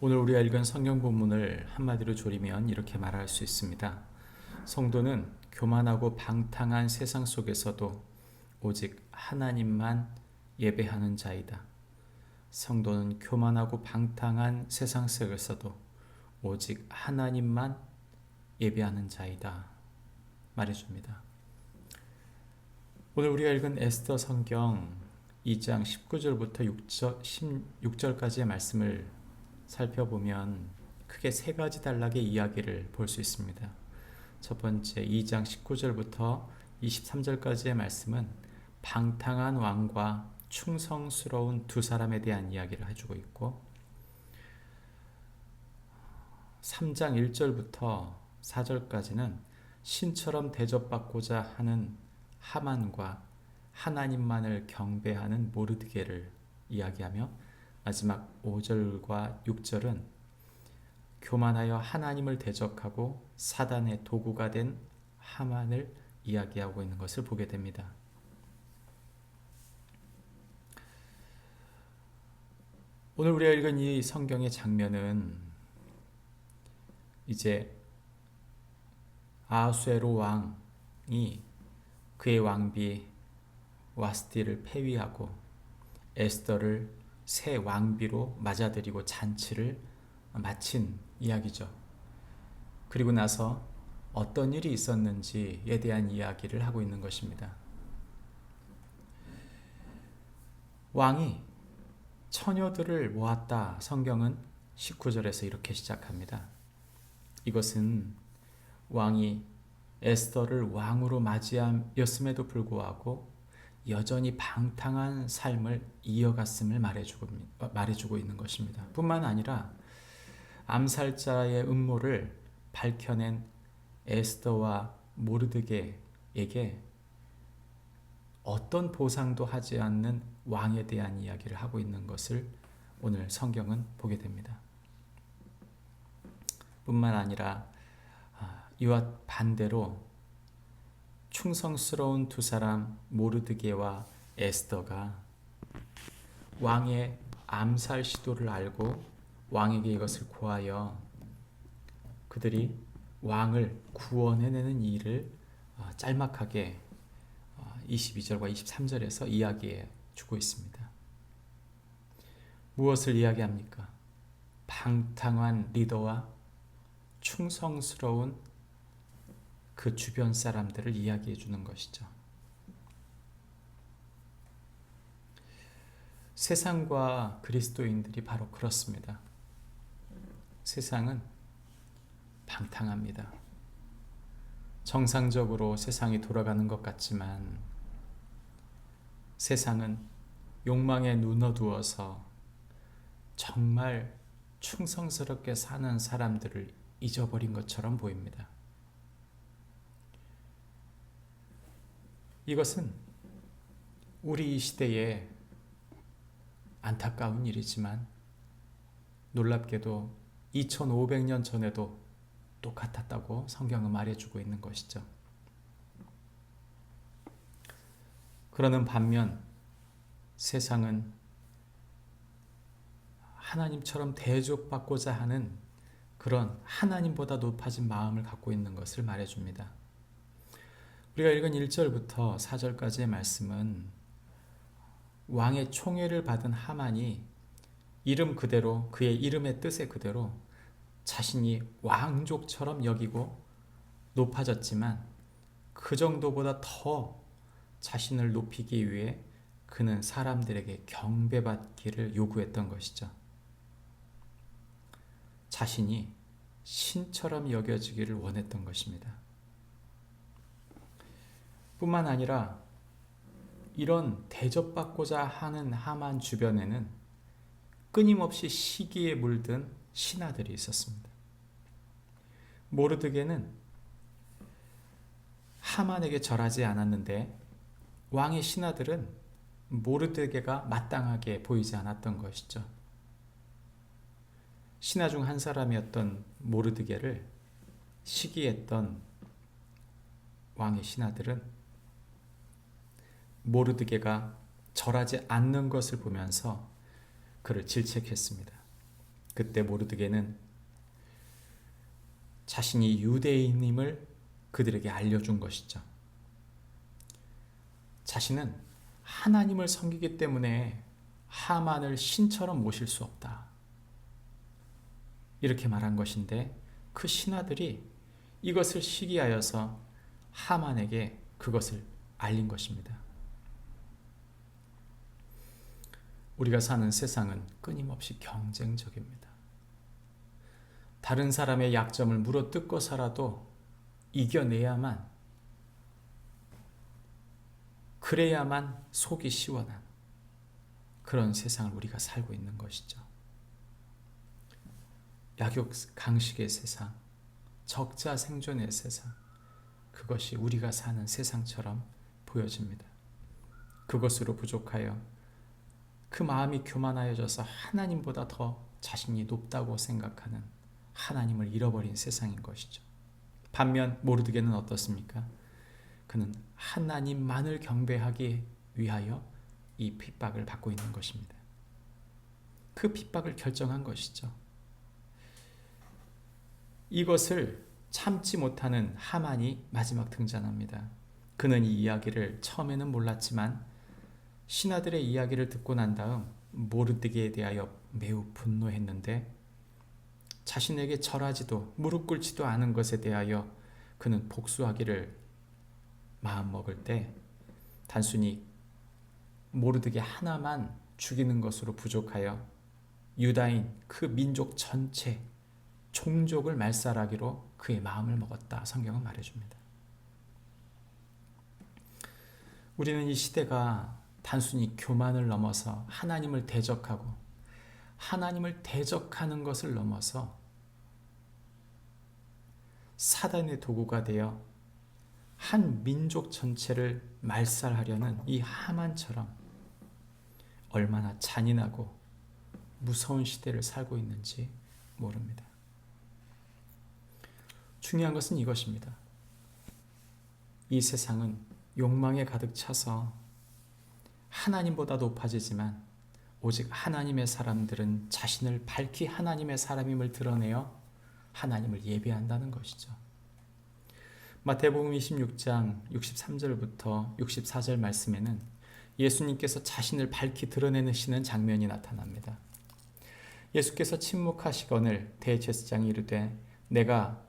오늘 우리가 읽은 성경 본문을 한마디로 조리면 이렇게 말할 수 있습니다. 성도는 교만하고 방탕한 세상 속에서도 오직 하나님만 예배하는 자이다. 성도는 교만하고 방탕한 세상 속에서도 오직 하나님만 예배하는 자이다. 말해줍니다. 오늘 우리가 읽은 에스더 성경 2장 19절부터 16절까지의 말씀을 살펴보면 크게 세 가지 단락의 이야기를 볼 수 있습니다. 첫 번째 2장 19절부터 23절까지의 말씀은 방탕한 왕과 충성스러운 두 사람에 대한 이야기를 해주고 있고 3장 1절부터 4절까지는 신처럼 대접받고자 하는 하만과 하나님만을 경배하는 모르드게를 이야기하며 마지막 5절과 6절은 교만하여 하나님을 대적하고 사단의 도구가 된 하만을 이야기하고 있는 것을 보게 됩니다. 오늘 우리가 읽은 이 성경의 장면은 이제 아하수에로 왕이 그의 왕비 와스티를 폐위하고 에스더를 새 왕비로 맞아들이고 잔치를 마친 이야기죠. 그리고 나서 어떤 일이 있었는지에 대한 이야기를 하고 있는 것입니다. 왕이 처녀들을 모았다. 성경은 19절에서 이렇게 시작합니다. 이것은 왕이 에스더를 왕으로 맞이하였음에도 불구하고 여전히 방탕한 삶을 이어갔음을 말해주고 있는 것입니다. 뿐만 아니라 암살자의 음모를 밝혀낸 에스더와 모르드게에게 어떤 보상도 하지 않는 왕에 대한 이야기를 하고 있는 것을 오늘 성경은 보게 됩니다. 뿐만 아니라 이와 반대로 충성스러운 두 사람 모르드게와 에스더가 왕의 암살 시도를 알고 왕에게 이것을 고하여 그들이 왕을 구원해내는 일을 짤막하게 22절과 23절에서 이야기해 주고 있습니다. 무엇을 이야기합니까? 방탕한 리더와 충성스러운 그 주변 사람들을 이야기해 주는 것이죠. 세상과 그리스도인들이 바로 그렇습니다. 세상은 방탕합니다. 정상적으로 세상이 돌아가는 것 같지만 세상은 욕망에 눈어두어서 정말 충성스럽게 사는 사람들을 잊어버린 것처럼 보입니다. 이것은 우리 이 시대에 안타까운 일이지만 놀랍게도 2500년 전에도 똑같았다고 성경은 말해주고 있는 것이죠. 그러는 반면 세상은 하나님처럼 대접받고자 하는 그런 하나님보다 높아진 마음을 갖고 있는 것을 말해줍니다. 우리가 읽은 1절부터 4절까지의 말씀은 왕의 총애를 받은 하만이 이름 그대로 그의 이름의 뜻의 그대로 자신이 왕족처럼 여기고 높아졌지만 그 정도보다 더 자신을 높이기 위해 그는 사람들에게 경배받기를 요구했던 것이죠. 자신이 신처럼 여겨지기를 원했던 것입니다. 뿐만 아니라 이런 대접받고자 하는 하만 주변에는 끊임없이 시기에 물든 신하들이 있었습니다. 모르드게는 하만에게 절하지 않았는데 왕의 신하들은 모르드게가 마땅하게 보이지 않았던 것이죠. 신하 중 한 사람이었던 모르드게를 시기했던 왕의 신하들은 모르드게가 절하지 않는 것을 보면서 그를 질책했습니다. 그때 모르드게는 자신이 유대인임을 그들에게 알려준 것이죠. 자신은 하나님을 섬기기 때문에 하만을 신처럼 모실 수 없다, 이렇게 말한 것인데, 그 신하들이 이것을 시기하여서 하만에게 그것을 알린 것입니다. 우리가 사는 세상은 끊임없이 경쟁적입니다. 다른 사람의 약점을 물어뜯고서라도 이겨내야만, 그래야만 속이 시원한 그런 세상을 우리가 살고 있는 것이죠. 약육강식의 세상, 적자 생존의 세상, 그것이 우리가 사는 세상처럼 보여집니다. 그것으로 부족하여 그 마음이 교만하여져서 하나님보다 더 자신이 높다고 생각하는, 하나님을 잃어버린 세상인 것이죠. 반면 모르드게는 어떻습니까? 그는 하나님만을 경배하기 위하여 이 핍박을 받고 있는 것입니다. 그 핍박을 결정한 것이죠. 이것을 참지 못하는 하만이 마지막 등장합니다. 그는 이 이야기를 처음에는 몰랐지만 신하들의 이야기를 듣고 난 다음 모르드게에 대하여 매우 분노했는데, 자신에게 절하지도 무릎 꿇지도 않은 것에 대하여 그는 복수하기를 마음먹을 때, 단순히 모르드게 하나만 죽이는 것으로 부족하여 유다인 그 민족 전체, 종족을 말살하기로 그의 마음을 먹었다, 성경은 말해줍니다. 우리는 이 시대가 단순히 교만을 넘어서 하나님을 대적하고, 하나님을 대적하는 것을 넘어서 사단의 도구가 되어 한 민족 전체를 말살하려는 이 하만처럼 얼마나 잔인하고 무서운 시대를 살고 있는지 모릅니다. 중요한 것은 이것입니다. 이 세상은 욕망에 가득 차서 하나님보다 높아지지만, 오직 하나님의 사람들은 자신을 밝히 하나님의 사람임을 드러내어 하나님을 예배한다는 것이죠. 마태복음 26장 63절부터 64절 말씀에는 예수님께서 자신을 밝히 드러내시는 장면이 나타납니다. 예수께서 침묵하시거늘 대제사장이 이르되 내가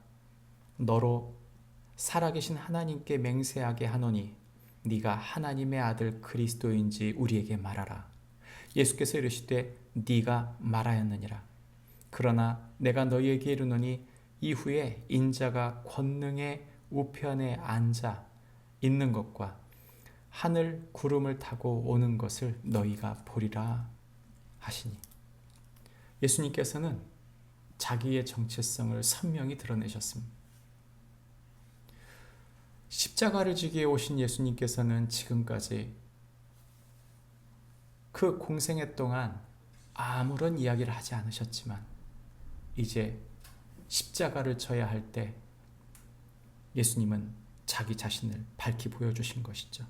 너로 살아계신 하나님께 맹세하게 하노니 네가 하나님의 아들 그리스도인지 우리에게 말하라. 예수께서 이르시되 네가 말하였느니라. 그러나 내가 너희에게 이르노니 이후에 인자가 권능의 우편에 앉아 있는 것과 하늘 구름을 타고 오는 것을 너희가 보리라 하시니, 예수님께서는 자기의 정체성을 선명히 드러내셨습니다. 십자가를 지기에 오신 예수님께서는 지금까지 그 공생애 동안 아무런 이야기를 하지 않으셨지만, 이제 십자가를 져야 할 때 예수님은 자기 자신을 밝히 보여주신 것이죠.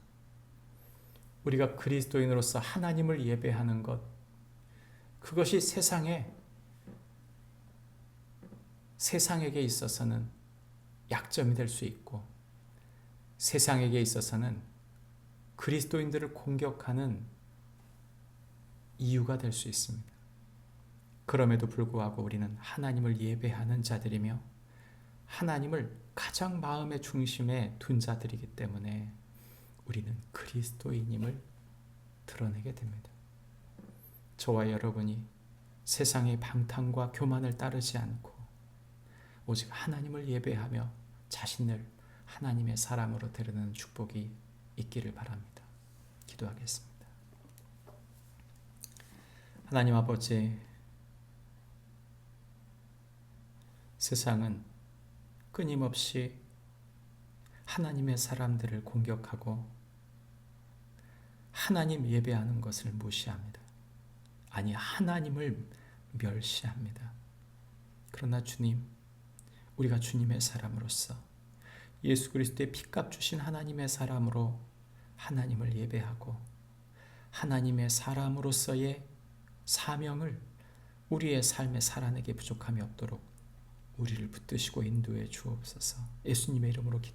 우리가 그리스도인으로서 하나님을 예배하는 것, 그것이 세상에게 있어서는 약점이 될 수 있고, 세상에게 있어서는 그리스도인들을 공격하는 이유가 될 수 있습니다. 그럼에도 불구하고 우리는 하나님을 예배하는 자들이며 하나님을 가장 마음의 중심에 둔 자들이기 때문에 우리는 그리스도인임을 드러내게 됩니다. 저와 여러분이 세상의 방탕과 교만을 따르지 않고 오직 하나님을 예배하며 자신을 하나님의 사람으로 드러내는 축복이 있기를 바랍니다. 기도하겠습니다. 하나님 아버지, 세상은 끊임없이 하나님의 사람들을 공격하고 하나님 예배하는 것을 무시합니다. 아니, 하나님을 멸시합니다. 그러나 주님, 우리가 주님의 사람으로서 예수 그리스도의 피값 주신 하나님의 사람으로 하나님을 예배하고 하나님의 사람으로서의 사명을 우리의 삶에 살아내게 부족함이 없도록 우리를 붙드시고 인도해 주옵소서. 예수님의 이름으로 기도합니다.